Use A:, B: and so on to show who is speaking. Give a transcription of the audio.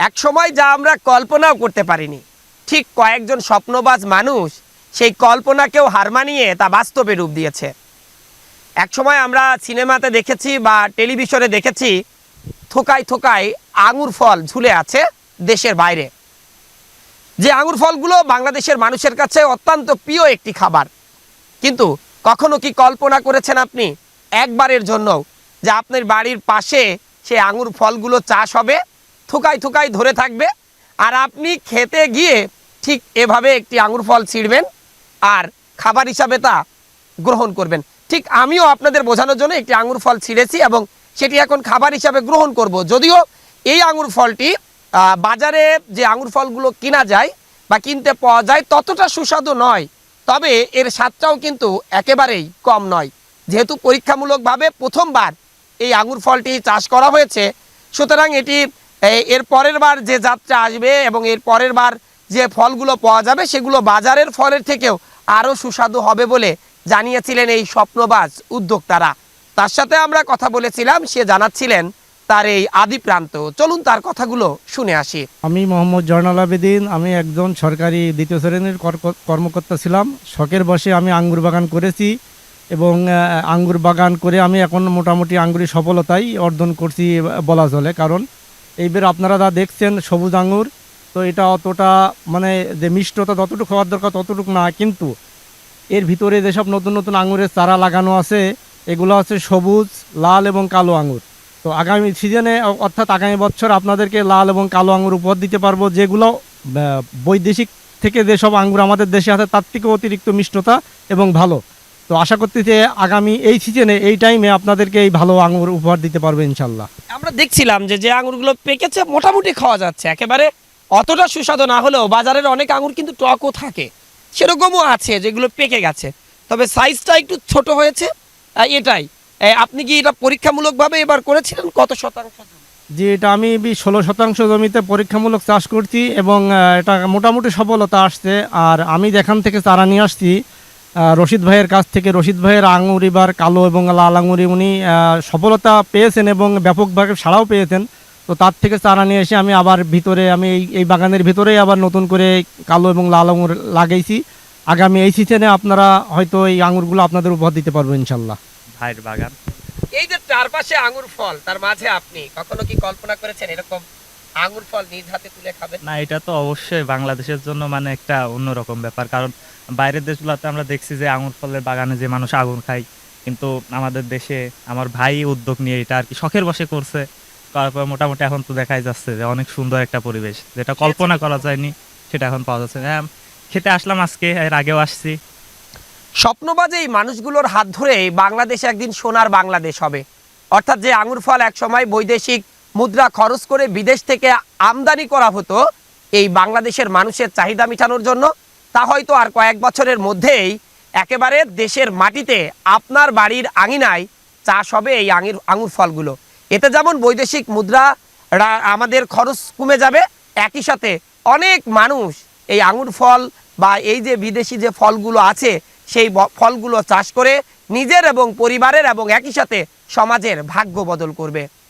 A: এক সময় যা আমরা কল্পনাও করতে পারিনি, ঠিক কয়েকজন স্বপ্নবাজ মানুষ সেই কল্পনাকেও হার মানিয়ে তা বাস্তবে রূপ দিয়েছে। এক সময় আমরা সিনেমাতে দেখেছি বা টেলিভিশনে দেখেছি থোকায় থোকায় আঙুর ফল ঝুলে আছে দেশের বাইরে, যে আঙুর ফলগুলো বাংলাদেশের মানুষের কাছে অত্যন্ত প্রিয় একটি খাবার। কিন্তু কখনো কি কল্পনা করেছেন আপনি একবারের জন্য যে আপনার বাড়ির পাশে সেই আঙুর ফলগুলো চাষ হবে, থোকায় থোকায় ধরে থাকবে, আর আপনি খেতে গিয়ে ঠিক এভাবে একটি আঙুর ফল ছিঁড়বেন আর খাবার হিসাবে তা গ্রহণ করবেন? ঠিক আমিও আপনাদের বোঝানোর জন্য একটি আঙুর ফল ছিঁড়েছি এবং সেটি এখন খাবার হিসাবে গ্রহণ করব। যদিও এই আঙুর ফলটি বাজারে যে আঙুর ফলগুলো কিনা যায় বা কিনতে পাওয়া যায় ততটা সুস্বাদু নয়, তবে এর স্বাদটাও কিন্তু একেবারেই কম নয়। যেহেতু পরীক্ষামূলকভাবে প্রথমবার এই আঙুর ফলটি চাষ করা হয়েছে, সুতরাং এটি এর পরের বার যে যাত্রা আসবে এবং এর পরের বার যে ফলগুলো পাওয়া যাবে সেগুলো বাজারের ফলের থেকেও আরও সুস্বাদু হবে বলে জানিয়েছিলেন এই স্বপ্নবাজ উদ্যোক্তারা। তার সাথে আমরা কথা বলেছিলাম, সে জানাচ্ছিলেন তার এই আদি প্রান্ত। চলুন তার কথাগুলো শুনে আসি।
B: আমি মোহাম্মদ জয়নাল আবেদিন, আমি একজন সরকারি দ্বিতীয় শ্রেণীর কর্মকর্তা ছিলাম। শখের বশে আমি আঙ্গুর বাগান করেছি এবং আঙ্গুর বাগান করে আমি এখন মোটামুটি আঙ্গুরি সফলতাই অর্জন করছি বলা চলে। কারণ এইবার আপনারা যা দেখছেন সবুজ আঙ্গুর, তো এটা অতটা মানে যে মিষ্টতা যতটুকু খাওয়ার দরকার ততটুকু না, কিন্তু এর ভিতরে যেসব নতুন নতুন আঙুরের চারা লাগানো আছে এগুলো হচ্ছে সবুজ, লাল এবং কালো আঙুর। তো আগামী সিজনে অর্থাৎ আগামী বছর আপনাদেরকে লাল এবং কালো আঙুর উপহার দিতে পারবো, যেগুলো বৈদেশিক থেকে যেসব আঙ্গুর আমাদের দেশে আছে তার থেকে অতিরিক্ত মিষ্টতা এবং ভালো। তো আশা করতে যে আগামী এই সিজনে এই টাইমে আপনাদেরকে এই ভালো আঙুর উপহার দিতে পারবো ইনশাল্লাহ।
A: আমরা দেখছিলাম যে আঙুরগুলো পেকেছে মোটামুটি খাওয়া যাচ্ছে, একেবারে অতটা সুস্বাদু না হলেও বাজারের অনেক আঙুর কিন্তু টকও থাকে, সেরকমও আছে যেগুলো পেকে গেছে, তবে সাইজটা একটু ছোট হয়েছে। এটাই আপনি কি এটা পরীক্ষামূলকভাবে এবার করেছিলেন? কত শতাংশ?
B: যে এটা আমি 16% জমিতে পরীক্ষামূলক চাষ করছি এবং এটা মোটামুটি সফলতা আসছে। আর আমি যেখান থেকে চারা নিয়ে আসছি রশিদ ভাইয়ের কাছ থেকে, রশিদ ভাইয়ের আঙুর এবার কালো এবং লাল আঙুরে উনি সফলতা পেয়েছেন এবং ব্যাপকভাবে সাড়াও পেয়েছেন। তো তার থেকে চারা নিয়ে এসে আমি আবার ভিতরে আমি এই বাগানের ভিতরেই আবার নতুন করে কালো এবং লাল আঙুর লাগাইছি। আগামী এই সিজনে আপনারা হয়তো এই আঙুরগুলো আপনাদের উপহার দিতে পারবো ইনশাল্লাহ।
A: ভাইয়ের বাগান, এই যে চারপাশে আঙুর ফল, তার মাঝে আপনি কখনো কি কল্পনা করেছেন এরকম আঙুর ফল নিজ হাতে তুলে খাবেন?
C: না, এটা তো অবশ্যই বাংলাদেশের জন্য মানে একটা অন্যরকম ব্যাপার। কারণ বাইরের দেশগুলোতে আমরা দেখছি যে আঙুর ফলের বাগানে যে মানুষ আঙুর খায়, কিন্তু আমাদের দেশে আমার ভাই উদ্যোগ নিয়ে এটা আর কি শখের বশে করছে। তারপর মোটামুটি এখন তো দেখাই যাচ্ছে যে অনেক সুন্দর একটা পরিবেশ, যেটা কল্পনা করা যায়নি সেটা এখন পাওয়া যাচ্ছে। হ্যাঁ, খেতে আসলাম আজকে, এর আগেও আসছি।
A: স্বপ্নবাজ এই মানুষগুলোর হাত ধরে বাংলাদেশ একদিন সোনার বাংলাদেশ হবে। অর্থাৎ যে আঙুর ফল একসময় বৈদেশিক মুদ্রা খরচ করে বিদেশ থেকে আমদানি করা হতো এই বাংলাদেশের মানুষের চাহিদা মেটানোর জন্য, তা হয়তো আর কয়েক বছরের মধ্যেই একেবারে দেশের মাটিতে আপনার বাড়ির আঙিনায় চাষ হবে এই আঙুর ফলগুলো। এতে যেমন বৈদেশিক মুদ্রা আমাদের খরচ কমে যাবে, একই সাথে অনেক মানুষ এই আঙুর ফল বা এই যে বিদেশি যে ফলগুলো আছে সেই ফলগুলো চাষ করে নিজের এবং পরিবারের এবং একই সাথে সমাজের ভাগ্য বদল করবে।